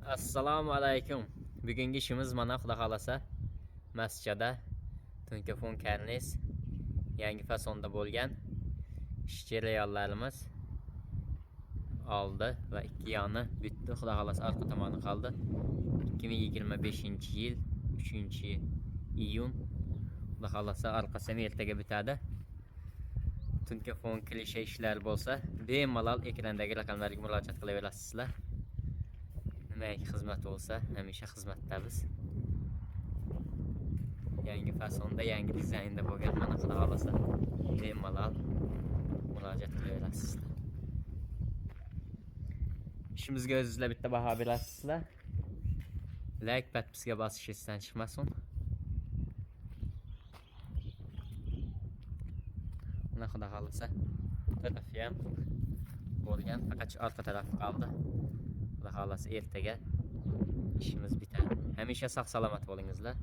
Assalomu alaykum. Bugungi ishimiz mana xudo xolasa masjida tungi fon karniz yangi fasonda bo'lgan ishchi reallarimiz oldi va ikki yoni bitdi. Xudo xolasa orqa tomoni qoldi. 2025-yil 3-iyun. Xudo xolasa orqasini ertaga bitadi. Tungi fon klishe ishlar bo'lsa, bemalol ekrandagi raqamlarga murojaat qilaverasizlar. Nimaiki xizmat bo'lsa, hamisha xizmatdamiz. Yangi fasonda, yangi dizaynda bo'lgan mana xudo xolasa bemalol murojaat qilaverasizlar. Ishimizga o'zingizlar bitta baho berasizlar. Like, podpiska bosish esdan chiqmasin. Mana xudo xolasa tarafi ham bo'lgan, faqat orqa taraf qoldi. Xudo xolasa ertaga ishimiz bitadi. Hamisha sog' salomat bo'lingizlar.